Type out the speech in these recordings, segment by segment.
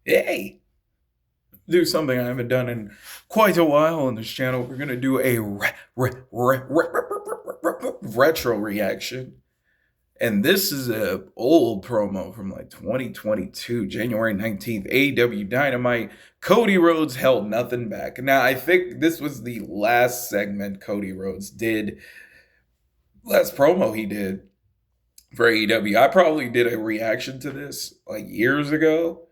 Hey, do something I haven't done in quite a while on this channel. We're gonna do a retro reaction, and this is a old promo from like 2022, January 19th, AEW Dynamite. Cody Rhodes held nothing back. Now I think this was the last segment Cody Rhodes did, last promo he did for AEW. I probably did a reaction to this like years ago.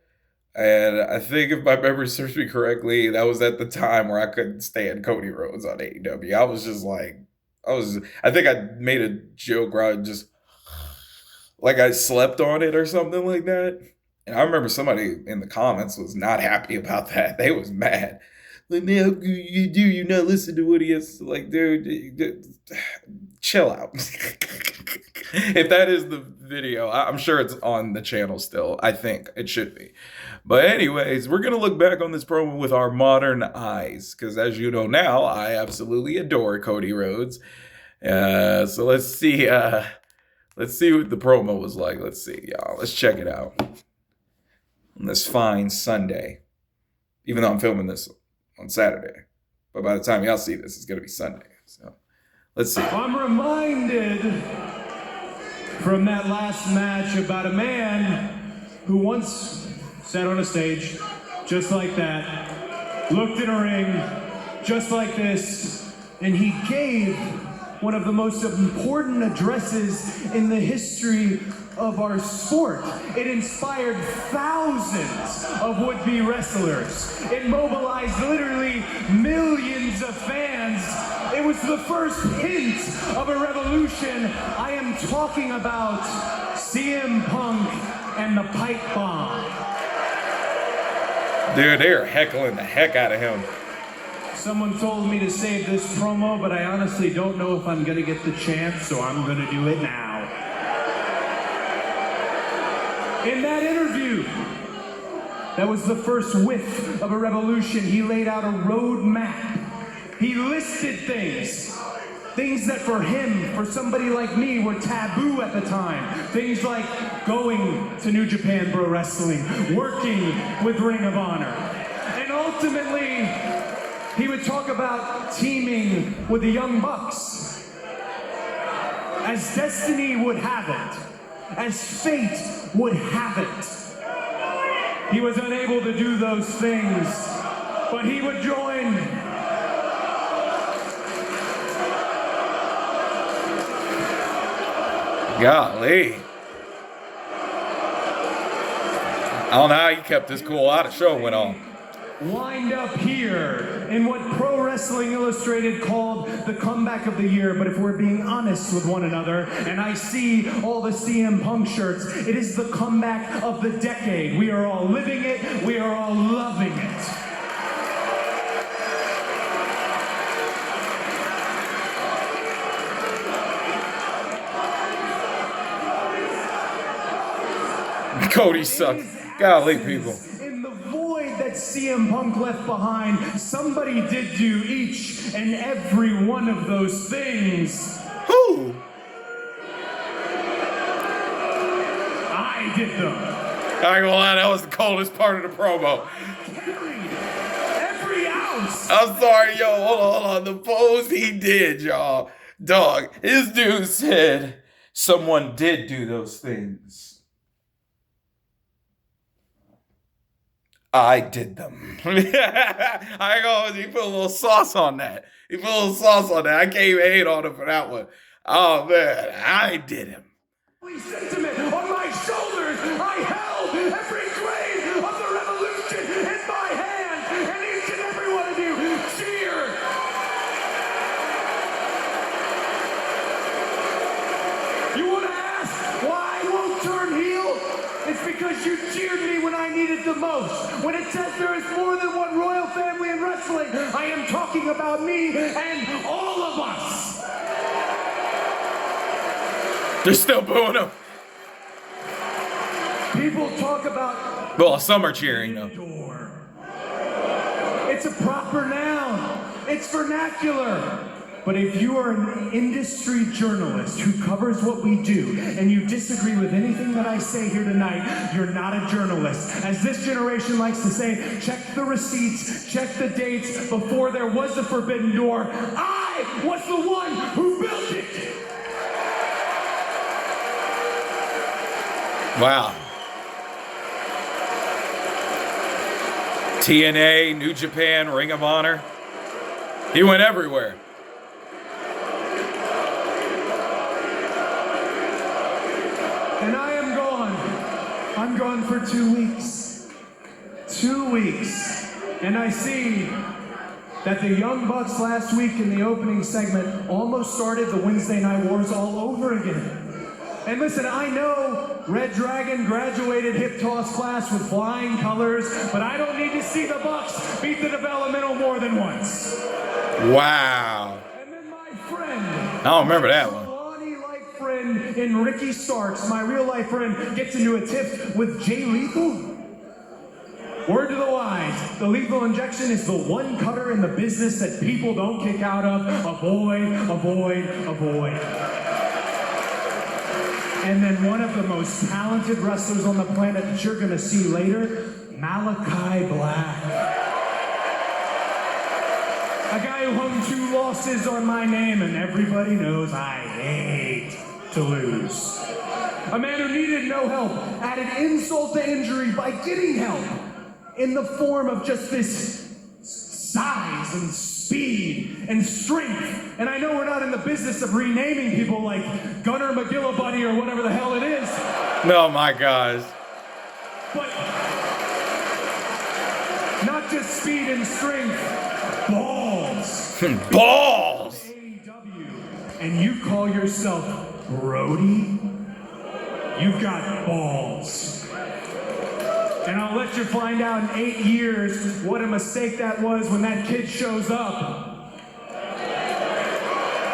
And I think if my memory serves me correctly, that was at the time where I couldn't stand Cody Rhodes on AEW. I was just like, I think I made a joke where I just, like I slept on it or something like that. And I remember somebody in the comments was not happy about that. They was mad. Like, man, you not listen to what he has? Like, dude, chill out. If that is the video, I'm sure it's on the channel still. I think it should be. But anyways, we're gonna look back on this promo with our modern eyes, because as you know now, I absolutely adore Cody Rhodes. So let's see. Let's see what the promo was like. Let's see, y'all. Let's check it out on this fine Sunday. Even though I'm filming this on Saturday, but by the time y'all see this, it's gonna be Sunday. So let's see. I'm reminded from that last match about a man who once sat on a stage just like that, looked in a ring just like this, and he gave one of the most important addresses in the history of our sport. It inspired thousands of would-be wrestlers. It mobilized literally millions of fans. It was the first hint of a revolution. I am talking about CM Punk and the Pipe Bomb. Dude, they're heckling the heck out of him. Someone told me to save this promo, but I honestly don't know if I'm gonna get the chance, so I'm gonna do it now. In that interview, that was the first whiff of a revolution. He laid out a roadmap. He listed things that for him, for somebody like me, were taboo at the time. Things like going to New Japan Pro Wrestling, working with Ring of Honor. And ultimately, he would talk about teaming with the Young Bucks. As destiny would have it, as fate would have it, he was unable to do those things, but he would join Golly. I don't know how he kept this cool while the show went on. Wind up here in what Pro Wrestling Illustrated called the comeback of the year. But if we're being honest with one another, and I see all the CM Punk shirts, it is the comeback of the decade. We are all living it. We are all loving it. Cody sucks. Golly, people. In the void that CM Punk left behind, somebody did do each and every one of those things. Who? I did them. I ain't gonna lie, that was the coldest part of the promo. Carried every ounce. I'm sorry, yo, hold on. The pose he did, y'all. Dog, his dude said someone did do those things. I did them. I ain't gonna, he put a little sauce on that. I can't even hate on him for that one. Oh man, I did him. Sentiment on my shoulders. I held every grain of the revolution in my hand, and each and every one of you cheered. You want to ask why I won't turn heel? It's because you cheered me when I needed the most. When it says there is more than one royal family in wrestling, I am talking about me and all of us. They're still booing him. People talk about... Well, some are cheering though. It's a proper noun. It's vernacular. But if you are an industry journalist who covers what we do and you disagree with anything that I say here tonight, you're not a journalist. As this generation likes to say, check the receipts, check the dates. Before there was the Forbidden Door, I was the one who built it. Wow. TNA, New Japan, Ring of Honor. He went everywhere. And I am gone. I'm gone for 2 weeks. 2 weeks. And I see that the Young Bucks last week in the opening segment almost started the Wednesday Night Wars all over again. And listen, I know Red Dragon graduated hip toss class with flying colors, but I don't need to see the Bucks beat the developmental more than once. Wow. And then my friend, I don't remember that one. Lonnie-like friend in Ricky Starks, my real life friend, gets into a tiff with Jay Lethal. Word to the wise, the lethal injection is the one cutter in the business that people don't kick out of. Avoid, avoid, avoid. And then one of the most talented wrestlers on the planet that you're gonna see later, Malachi Black. A guy who hung 2 losses on my name, and everybody knows I hate to lose. A man who needed no help, added insult to injury by getting help in the form of just this size and speed and strength. And I know we're not in the business of renaming people like Gunnar McGillibuddy or whatever the hell it is. Oh my gosh. But not just speed and strength, balls. Balls! AEW, and you call yourself Brody? You've got balls. And I'll let you find out in 8 years what a mistake that was when that kid shows up.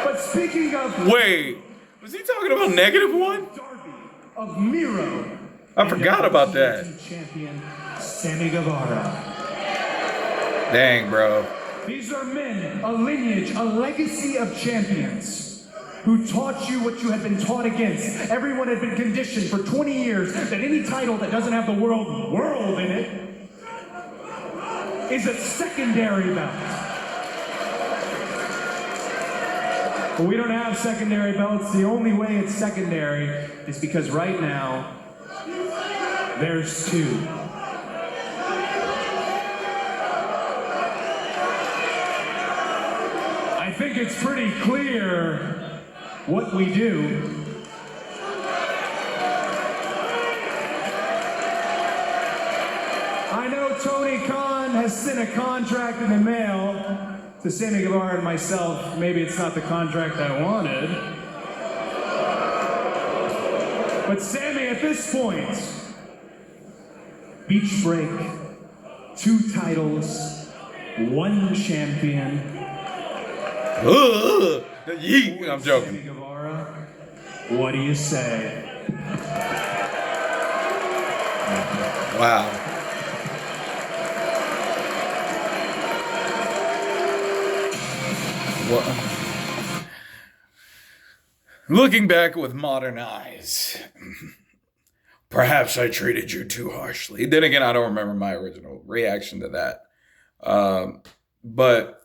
But speaking of... Wait, was he talking about -1? Darby of Miro. I forgot about that. Champion Sammy Guevara. Dang, bro. These are men, a lineage, a legacy of champions who taught you what you had been taught against. Everyone had been conditioned for 20 years that any title that doesn't have the world in it is a secondary belt. But we don't have secondary belts. The only way it's secondary is because right now, there's 2. I think it's pretty clear what we do. I know Tony Khan has sent a contract in the mail to Sammy Guevara and myself. Maybe it's not the contract I wanted. But Sammy, at this point, beach break, 2 titles, 1 champion. Yeet. I'm joking. Sammy Guevara, what do you say? Wow. What? Looking back with modern eyes, perhaps I treated you too harshly. Then again, I don't remember my original reaction to that. But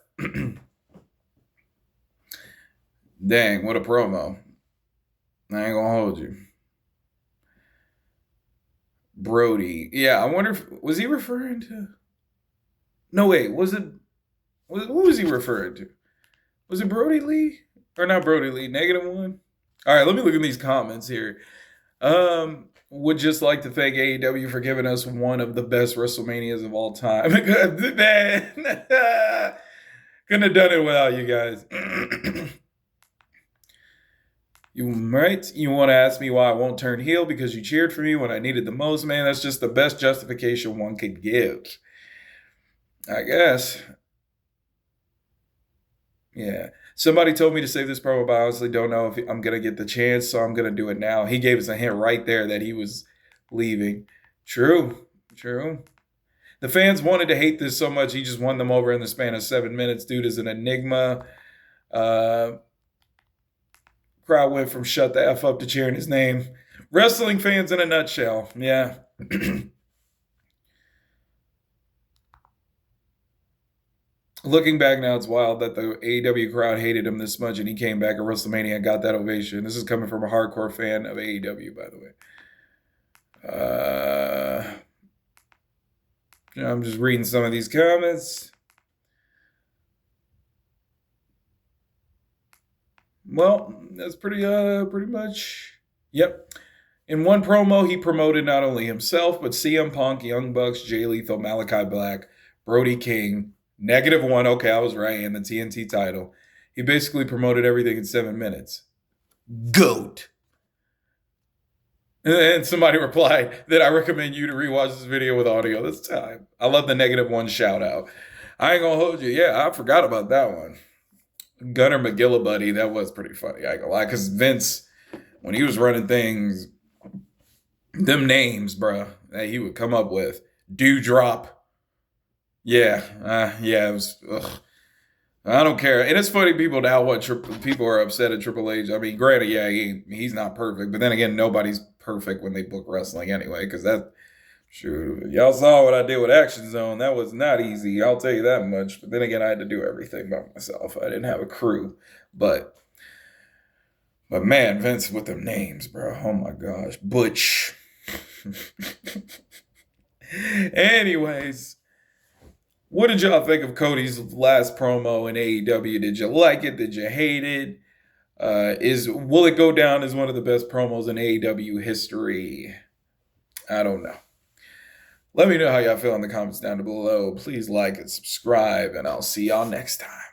dang, what a promo. I ain't gonna hold you. Brody. Yeah, I wonder if, was he referring to? No, wait, who was he referring to? Was it Brody Lee? Or not Brody Lee, -1? All right, let me look at these comments here. Would just like to thank AEW for giving us one of the best WrestleManias of all time. Man, couldn't have done it without you guys. You want to ask me why I won't turn heel because you cheered for me when I needed the most? Man, that's just the best justification one could give. I guess. Yeah. Somebody told me to save this promo, but I honestly don't know if I'm going to get the chance, so I'm going to do it now. He gave us a hint right there that he was leaving. True. The fans wanted to hate this so much, he just won them over in the span of 7 minutes. Dude is an enigma. Uh, crowd went from shut the F up to cheering his name. Wrestling fans in a nutshell. Yeah. Looking back now, it's wild that the AEW crowd hated him this much and he came back at WrestleMania and got that ovation. This is coming from a hardcore fan of AEW, by the way. I'm just reading some of these comments. Well, that's pretty much. Yep. In one promo, he promoted not only himself, but CM Punk, Young Bucks, Jay Lethal, Malachi Black, Brody King, -1, okay, I was right, and the TNT title. He basically promoted everything in 7 minutes. GOAT. And somebody replied that I recommend you to rewatch this video with audio this time. I love the -1 shout out. I ain't gonna hold you. Yeah, I forgot about that one. Gunnar McGillibuddy, that was pretty funny. I ain't gonna lie, because Vince, when he was running things, them names, bruh, that he would come up with. Dewdrop. Yeah, it was. Ugh. I don't care, and it's funny people now. People are upset at Triple H. I mean, granted, yeah, he's not perfect, but then again, nobody's perfect when they book wrestling anyway. Because that, shoot, y'all saw what I did with Action Zone. That was not easy. I'll tell you that much. But then again, I had to do everything by myself. I didn't have a crew, but man, Vince with them names, bro. Oh my gosh, Butch. Anyways. What did y'all think of Cody's last promo in AEW? Did you like it? Did you hate it? Will it go down as one of the best promos in AEW history? I don't know. Let me know how y'all feel in the comments down below. Please like and subscribe, and I'll see y'all next time.